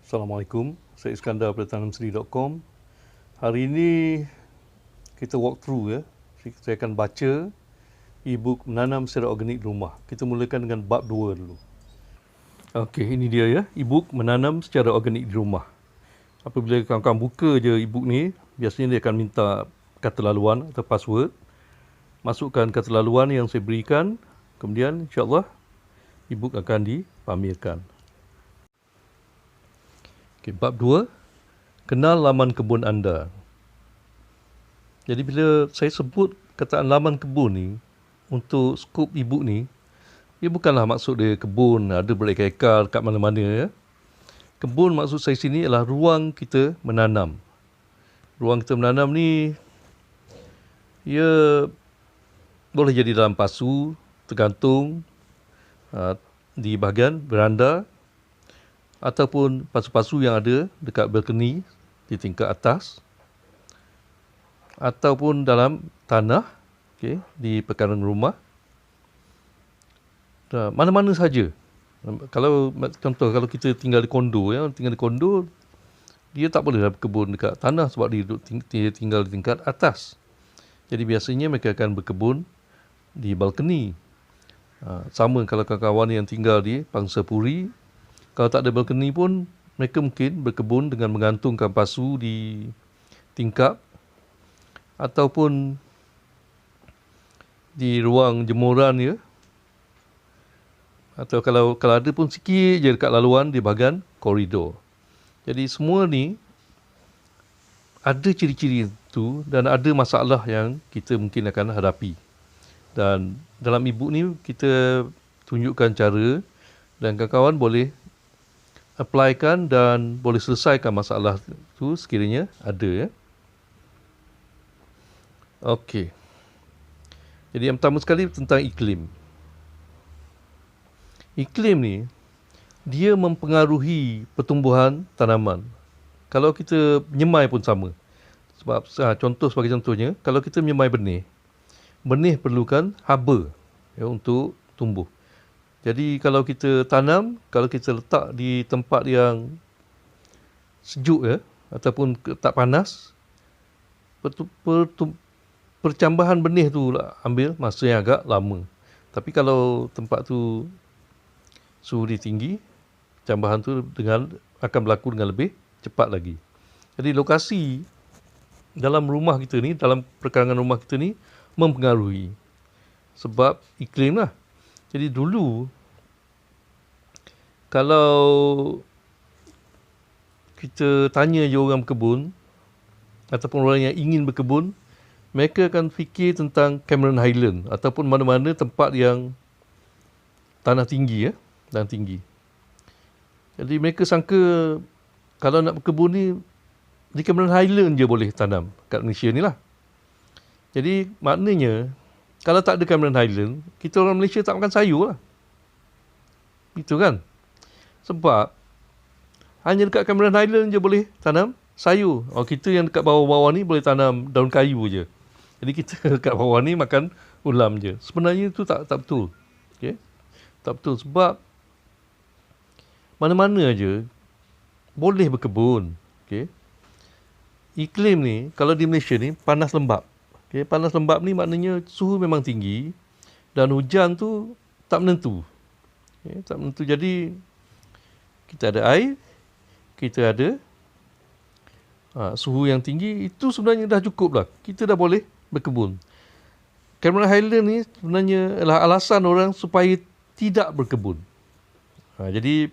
Assalamualaikum, saya Iskandar dari tanamseri.com. Hari ini kita walk through ya. Saya akan baca e-book Menanam Secara Organik di Rumah. Kita mulakan dengan bab 2 dulu. Okey, ini dia ya, e-book Menanam Secara Organik di Rumah. Apabila kawan-kawan buka je e-book ni, biasanya dia akan minta kata laluan atau password. Masukkan kata laluan yang saya berikan, kemudian insya-Allah e-book akan dipamerkan. Okay, bab 2, kenal laman kebun anda. Jadi bila saya sebut kataan laman kebun ni, untuk skop e-book ni, ia bukanlah maksud dia kebun ada berekar-ekar kat mana-mana ya. Kebun maksud saya sini adalah ruang kita menanam. Ruang kita menanam ni, ia boleh jadi dalam pasu, tergantung di bahagian beranda, ataupun pasu-pasu yang ada dekat balkoni di tingkat atas, ataupun dalam tanah, okay, di pekarangan rumah, mana-mana saja. Kalau contoh kalau kita tinggal di kondo ya, dia tak boleh berkebun dekat tanah sebab dia tinggal di tingkat atas. Jadi biasanya mereka akan berkebun di balkoni. Sama kalau kawan-kawan yang tinggal di Pangsapuri, kalau tak ada balkoni pun, mereka mungkin berkebun dengan mengantungkan pasu di tingkap ataupun di ruang jemuran ya. Atau kalau ada pun sikit je dekat laluan di bahagian koridor. Jadi semua ni ada ciri-ciri itu dan ada masalah yang kita mungkin akan hadapi. Dan dalam e-book ni kita tunjukkan cara dan kawan-kawan boleh applykan dan boleh selesaikan masalah itu sekiranya ada ya. Okey. Jadi yang pertama sekali tentang iklim. Iklim ni dia mempengaruhi pertumbuhan tanaman. Kalau kita menyemai pun sama. Sebab sebagai contohnya, kalau kita menyemai benih perlukan haba ya, untuk tumbuh. Jadi kalau kita tanam, kalau kita letak di tempat yang sejuk ya, ataupun tak panas, percambahan benih tu ambil masa yang agak lama. Tapi kalau tempat tu suhu dia tinggi, percambahan tu akan berlaku dengan lebih cepat lagi. Jadi lokasi dalam rumah kita ni, dalam perkarangan rumah kita ni mempengaruhi. Sebab iklim lah. Jadi dulu, kalau kita tanya je orang berkebun, ataupun orang yang ingin berkebun, mereka akan fikir tentang Cameron Highland, ataupun mana-mana tempat yang tanah tinggi ya, tanah tinggi. Jadi mereka sangka, kalau nak berkebun ni, di Cameron Highland je boleh tanam, kat Malaysia ni lah. Jadi maknanya, kalau tak ada Cameron Highland, kita orang Malaysia tak makan sayur lah. Itu kan? Sebab hanya dekat Cameron Highland je boleh tanam sayur. Kita yang dekat bawah-bawah ni boleh tanam daun kayu je. Jadi kita dekat bawah ni makan ulam je. Sebenarnya itu tak betul. Okay? Tak betul sebab mana-mana je boleh berkebun. Okay? Iklim ni, kalau di Malaysia ni panas lembap. Okay? Panas lembap ni maknanya suhu memang tinggi dan hujan tu tak menentu. Okay? Tak menentu. Jadi kita ada air, kita ada suhu yang tinggi, itu sebenarnya dah cukup lah. Kita dah boleh berkebun. Cameron Highland ni sebenarnya adalah alasan orang supaya tidak berkebun. Jadi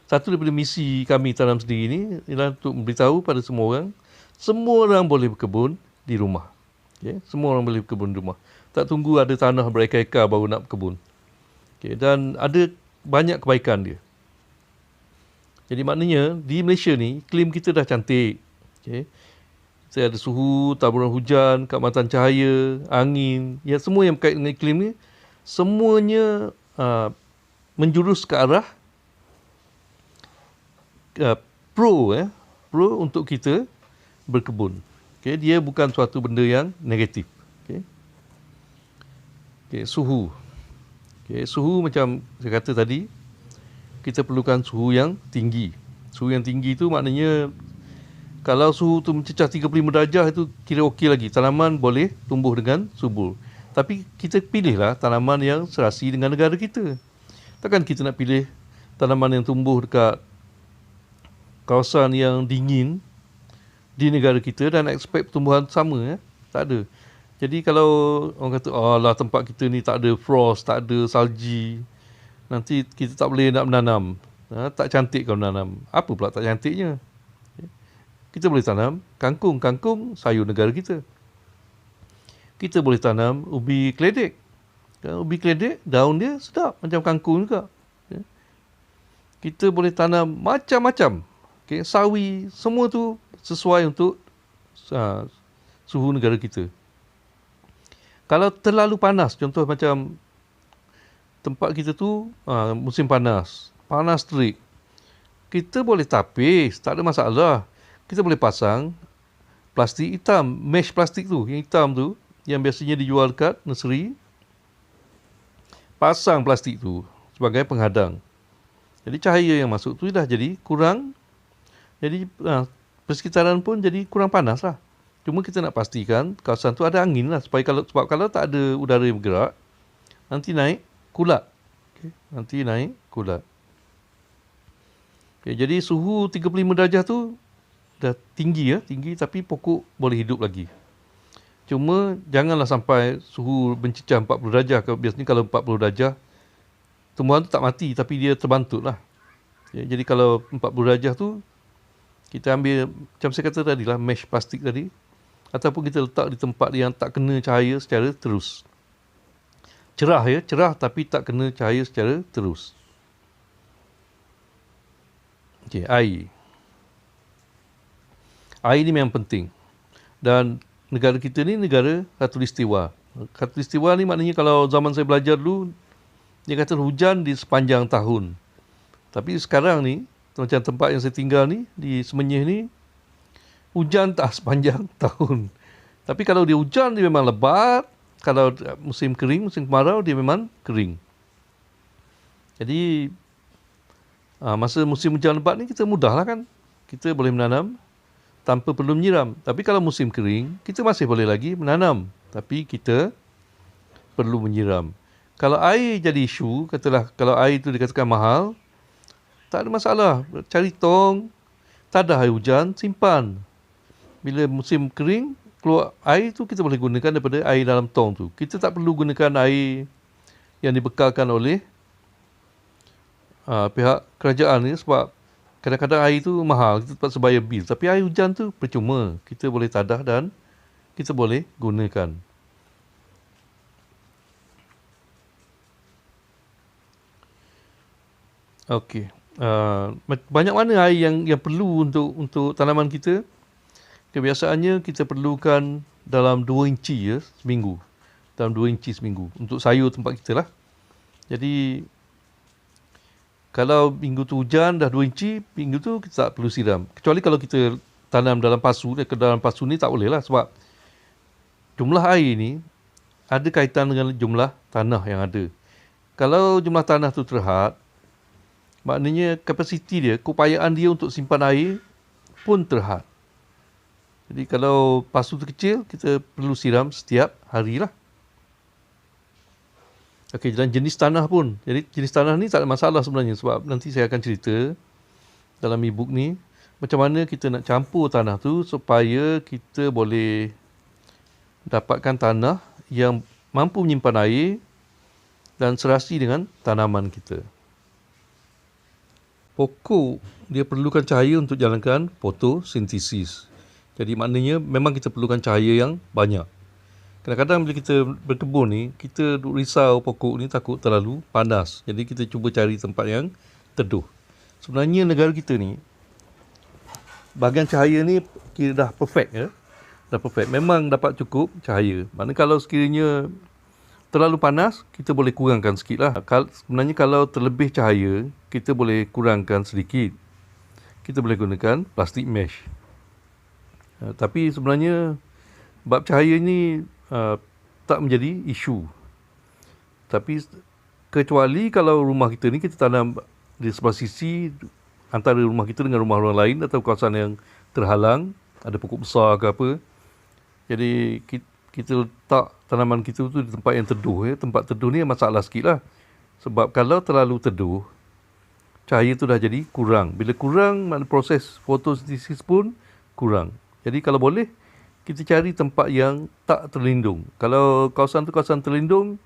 satu daripada misi kami Tanam Sendiri ni ialah untuk memberitahu pada semua orang boleh berkebun di rumah. Okay? Semua orang boleh berkebun di rumah. Tak tunggu ada tanah berekar-ekar baru nak berkebun. Okay? Dan ada banyak kebaikan dia. Jadi maknanya di Malaysia ni iklim kita dah cantik. Okay. Kita ada suhu, taburan hujan, keamatan cahaya, angin, ya semua yang berkait dengan iklim ni semuanya menjurus ke arah pro untuk kita berkebun. Okay. Dia bukan suatu benda yang negatif. Okay. Okay. Suhu. Okay. Suhu macam saya kata tadi, kita perlukan suhu yang tinggi. Suhu yang tinggi tu maknanya kalau suhu tu mencecah 35 darjah itu kira okey lagi. Tanaman boleh tumbuh dengan subur. Tapi kita pilihlah tanaman yang serasi dengan negara kita. Takkan kita nak pilih tanaman yang tumbuh dekat kawasan yang dingin di negara kita dan expect pertumbuhan sama, ya? Tak ada. Jadi kalau orang kata, alah tempat kita ni tak ada frost, tak ada salji, nanti kita tak boleh nak menanam. Tak cantik kalau menanam. Apa pula tak cantiknya? Kita boleh tanam kangkung. Kangkung sayur negara kita. Kita boleh tanam ubi keledek. Ubi keledek, daun dia sedap macam kangkung juga. Kita boleh tanam macam-macam. Sawi, semua tu sesuai untuk suhu negara kita. Kalau terlalu panas, contoh macam tempat kita tu musim panas terik, kita boleh tapis, tak ada masalah. Kita boleh pasang plastik hitam, mesh plastik tu, yang hitam tu, yang biasanya dijual kat nursery. Pasang plastik tu sebagai penghadang. Jadi cahaya yang masuk tu dah jadi kurang. Jadi persekitaran pun jadi kurang panas lah. Cuma kita nak pastikan kawasan tu ada angin lah. Sebab kalau tak ada udara yang bergerak, nanti naik kulat. Nanti naik kulat. Jadi suhu 35 darjah tu dah tinggi, tinggi, tapi pokok boleh hidup lagi. Cuma janganlah sampai suhu mencecah 40 darjah. Biasanya kalau 40 darjah, tumbuhan tu tak mati tapi dia terbantut lah. Jadi kalau 40 darjah tu, kita ambil, macam saya kata tadi lah, mesh plastik tadi, ataupun kita letak di tempat yang tak kena cahaya secara terus. Cerah, cerah tapi tak kena cahaya secara terus. Air. Air ni memang penting. Dan negara kita ni negara khatulistiwa. Khatulistiwa ni maknanya kalau zaman saya belajar dulu, dia kata hujan di sepanjang tahun. Tapi sekarang ni, macam tempat yang saya tinggal ni, di Semenyih ni, hujan tak sepanjang tahun. Tapi kalau dia hujan, dia memang lebat. Kalau musim kering, musim kemarau, dia memang kering. Jadi, masa musim hujan lebat ni, kita mudahlah kan. Kita boleh menanam tanpa perlu menyiram. Tapi kalau musim kering, kita masih boleh lagi menanam. Tapi kita perlu menyiram. Kalau air jadi isu, katalah kalau air itu dikatakan mahal, tak ada masalah. Cari tong, tak ada air hujan, simpan. Bila musim kering, keluar air tu kita boleh gunakan daripada air dalam tong tu. Kita tak perlu gunakan air yang dibekalkan oleh pihak kerajaan ni, sebab kadang-kadang air tu mahal, kita terpaksa bayar bil. Tapi air hujan tu percuma. Kita boleh tadah dan kita boleh gunakan. Okey. Banyak mana air yang perlu untuk tanaman kita? Kebiasaannya kita perlukan dalam 2 inci seminggu. Dalam 2 inci seminggu. Untuk sayur tempat kita lah. Jadi, kalau minggu tu hujan dah 2 inci, minggu tu kita tak perlu siram. Kecuali kalau kita tanam dalam pasu. Dalam pasu ni tak boleh lah, sebab jumlah air ni ada kaitan dengan jumlah tanah yang ada. Kalau jumlah tanah tu terhad, maknanya kapasiti dia, keupayaan dia untuk simpan air pun terhad. Jadi kalau pasu tu kecil, kita perlu siram setiap hari lah. Okey, dan jenis tanah pun. Jadi jenis tanah ni tak ada masalah sebenarnya, sebab nanti saya akan cerita dalam e-book ni macam mana kita nak campur tanah tu supaya kita boleh dapatkan tanah yang mampu menyimpan air dan serasi dengan tanaman kita. Pokok dia perlukan cahaya untuk jalankan fotosintesis. Jadi maknanya memang kita perlukan cahaya yang banyak. Kadang-kadang bila kita berkebun ni, kita risau pokok ni takut terlalu panas. Jadi kita cuba cari tempat yang teduh. Sebenarnya negara kita ni, bahagian cahaya ni kira dah perfect Dah perfect. Memang dapat cukup cahaya. Maknanya kalau sekiranya terlalu panas, kita boleh kurangkan sikit lah. Sebenarnya kalau terlebih cahaya, kita boleh kurangkan sedikit. Kita boleh gunakan plastik mesh. Tapi sebenarnya bab cahaya ni tak menjadi isu. Tapi kecuali kalau rumah kita ni kita tanam di sebelah sisi antara rumah kita dengan rumah orang lain atau kawasan yang terhalang, ada pokok besar ke apa. Jadi kita letak tanaman kita tu di tempat yang teduh. Tempat teduh ni masalah sikit lah. Sebab kalau terlalu teduh, cahaya tu dah jadi kurang. Bila kurang, makna proses fotosintesis pun kurang. Jadi kalau boleh, kita cari tempat yang tak terlindung. Kalau kawasan tu kawasan terlindung,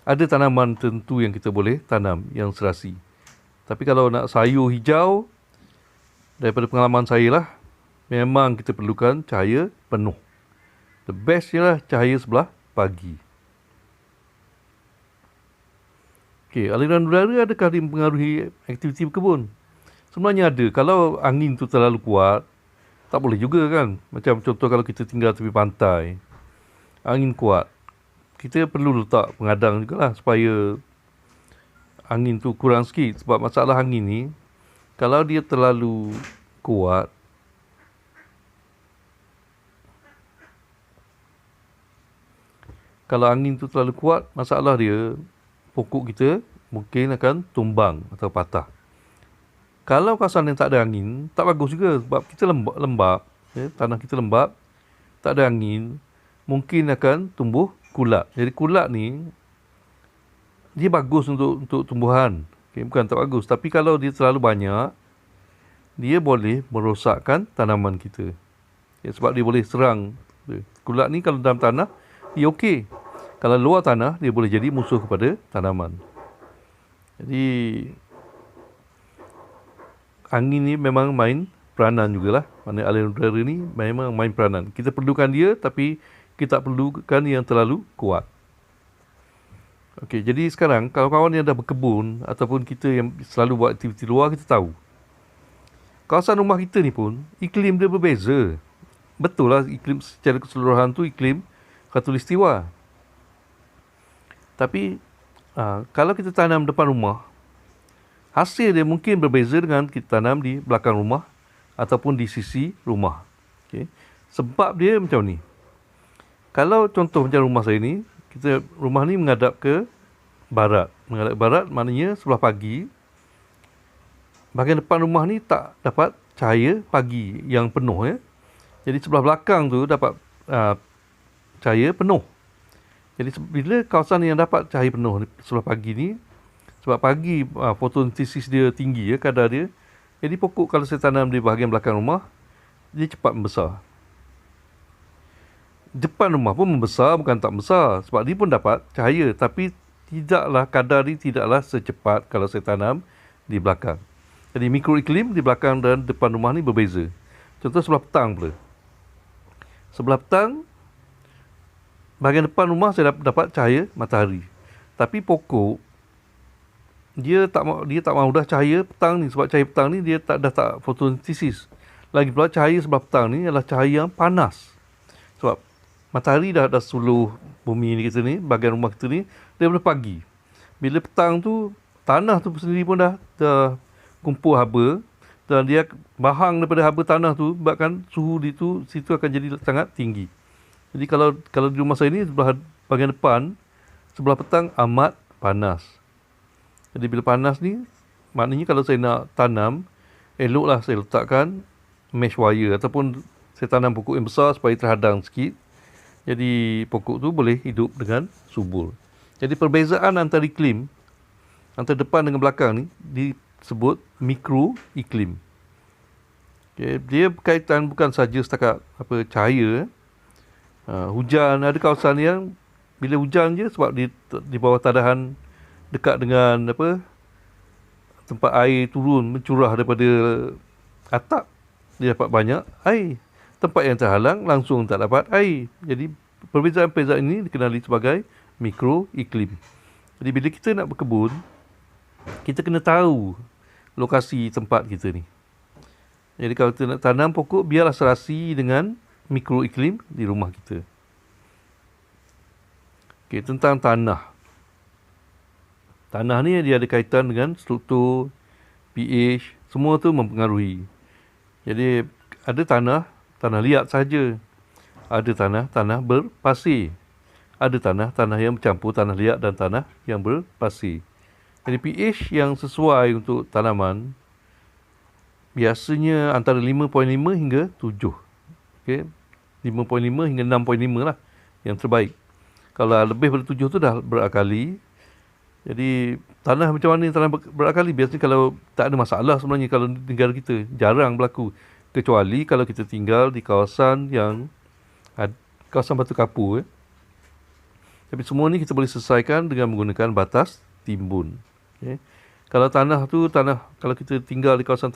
ada tanaman tentu yang kita boleh tanam yang serasi. Tapi kalau nak sayur hijau, daripada pengalaman saya lah, memang kita perlukan cahaya penuh. The best ialah cahaya sebelah pagi. Okey, aliran udara adakah dia mempengaruhi aktiviti berkebun? Sebenarnya ada. Kalau angin tu terlalu kuat, tak boleh juga kan. Macam contoh kalau kita tinggal tepi pantai, angin kuat, kita perlu letak pengadang jugalah supaya angin tu kurang sikit. Sebab masalah angin ni, kalau dia terlalu kuat, kalau angin tu terlalu kuat, masalah dia, pokok kita mungkin akan tumbang atau patah. Kalau kawasan yang tak ada angin, tak bagus juga sebab kita lembap, tanah kita lembap, tak ada angin, mungkin akan tumbuh kulat. Jadi kulat ni, dia bagus untuk tumbuhan. Bukan tak bagus. Tapi kalau dia terlalu banyak, dia boleh merosakkan tanaman kita. Sebab dia boleh serang. Kulat ni kalau dalam tanah, dia okey. Kalau luar tanah, dia boleh jadi musuh kepada tanaman. Jadi, angin ni memang main peranan jugalah. Mana aliran udara ni memang main peranan. Kita perlukan dia, tapi kita tak perlukan yang terlalu kuat. Okey, jadi sekarang, kalau kawan yang dah berkebun, ataupun kita yang selalu buat aktiviti luar, kita tahu. Kawasan rumah kita ni pun, iklim dia berbeza. Betul lah, iklim secara keseluruhan tu iklim khatulistiwa. Tapi kalau kita tanam depan rumah, hasil dia mungkin berbeza dengan kita tanam di belakang rumah ataupun di sisi rumah. Okay. Sebab dia macam ni. Kalau contoh macam rumah saya ni, rumah ni menghadap ke barat. Menghadap ke barat maknanya sebelah pagi, bahagian depan rumah ni tak dapat cahaya pagi yang penuh. Jadi sebelah belakang tu dapat cahaya penuh. Jadi bila kawasan yang dapat cahaya penuh sebelah pagi ni, sebab pagi fotosintesis dia tinggi kadar dia, jadi pokok kalau saya tanam di bahagian belakang rumah, dia cepat membesar. Depan rumah pun membesar, bukan tak besar, sebab dia pun dapat cahaya, tapi kadar dia tidaklah secepat kalau saya tanam di belakang. Jadi mikroiklim di belakang dan depan rumah ni berbeza. Contoh sebelah petang pula. Sebelah petang, bahagian depan rumah saya dapat cahaya matahari. Tapi pokok, dia tak mahu dah cahaya petang ni. Sebab cahaya petang ni dia dah tak fotosintesis. Lagi pula cahaya sebelah petang ni adalah cahaya yang panas. Sebab matahari dah suluh bumi ni kita ni, bahagian rumah kita ni, daripada pagi. Bila petang tu, tanah tu sendiri pun dah kumpul haba. Dan dia bahang daripada haba tanah tu, sebabkan suhu di situ akan jadi sangat tinggi. Jadi kalau di rumah saya ni, sebelah bahagian depan, sebelah petang amat panas. Jadi bila panas ni, maknanya kalau saya nak tanam, eloklah saya letakkan mesh wire ataupun saya tanam pokok yang besar supaya terhadang sikit. Jadi pokok tu boleh hidup dengan subur. Jadi perbezaan antara iklim, antara depan dengan belakang ni, disebut mikroiklim. Okay, dia berkaitan bukan saja setakat cahaya. Hujan, ada kawasan yang bila hujan je sebab di bawah tadahan dekat dengan tempat air turun mencurah daripada atap, dia dapat banyak air. Tempat yang terhalang langsung tak dapat air. Jadi perbezaan-perbezaan ini dikenali sebagai mikroiklim. Jadi bila kita nak berkebun, kita kena tahu lokasi tempat kita ni. Jadi kalau kita nak tanam pokok, biarlah serasi dengan mikroiklim di rumah kita. Okey, tentang tanah. Tanah ni dia ada kaitan dengan struktur, pH, semua tu mempengaruhi. Jadi ada tanah liat saja. Ada tanah berpasir. Ada tanah yang bercampur tanah liat dan tanah yang berpasir. Jadi pH yang sesuai untuk tanaman biasanya antara 5.5 hingga 7. Okey. 5.5 hingga 6.5 lah yang terbaik. Kalau lebih daripada 7 tu dah berakali. Jadi tanah macam mana tanah berakali? Biasanya kalau tak ada masalah sebenarnya kalau di negara kita, jarang berlaku. Kecuali kalau kita tinggal di kawasan yang kawasan batu kapur. Tapi semua ni kita boleh selesaikan dengan menggunakan batas timbun. Okay. Kalau tanah tu, kalau kita tinggal di kawasan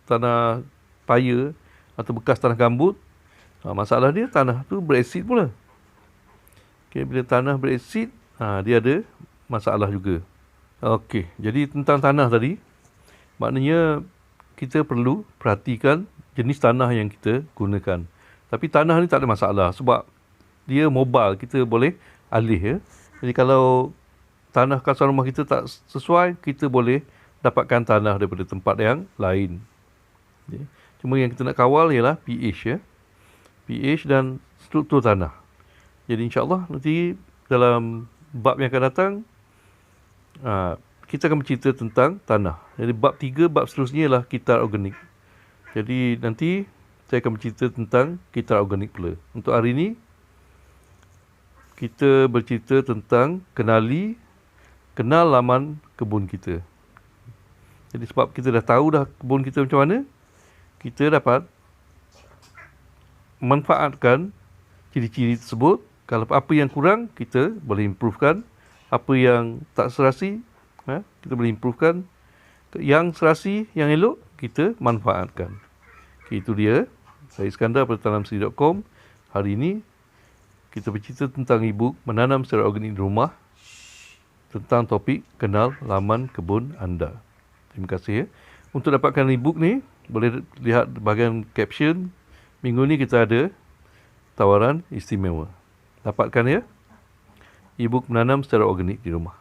tanah paya atau bekas tanah gambut, masalah dia tanah tu beresid pula. Okay, bila tanah beresid, dia ada masalah juga. Okey, jadi tentang tanah tadi, maknanya kita perlu perhatikan jenis tanah yang kita gunakan. Tapi tanah ni tak ada masalah sebab dia mobile, kita boleh alih ya. Jadi kalau tanah kawasan rumah kita tak sesuai, kita boleh dapatkan tanah daripada tempat yang lain. Okay. Cuma yang kita nak kawal ialah pH ya. pH dan struktur tanah. Jadi insya-Allah nanti dalam bab yang akan datang kita akan bercerita tentang tanah. Jadi bab 3, bab seterusnya ialah kitar organik. Jadi nanti saya akan bercerita tentang kitar organik pula. Untuk hari ini kita bercerita tentang kenal laman kebun kita. Jadi sebab kita dah tahu dah kebun kita macam mana, kita dapat manfaatkan ciri-ciri tersebut. Kalau apa yang kurang, kita boleh improvekan. Apa yang tak serasi, kita boleh improvekan. Yang serasi, yang elok, kita manfaatkan. Okay, itu dia. Saya Iskandar daripada tanamseri.com. Hari ini, kita bercerita tentang e-book Menanam Secara Organik di Rumah. Tentang topik kenal laman kebun anda. Terima kasih ya. Untuk dapatkan e-book ni, boleh lihat bahagian caption. Minggu ni kita ada tawaran istimewa. Dapatkan ya. E-book Menanam Secara Organik di Rumah.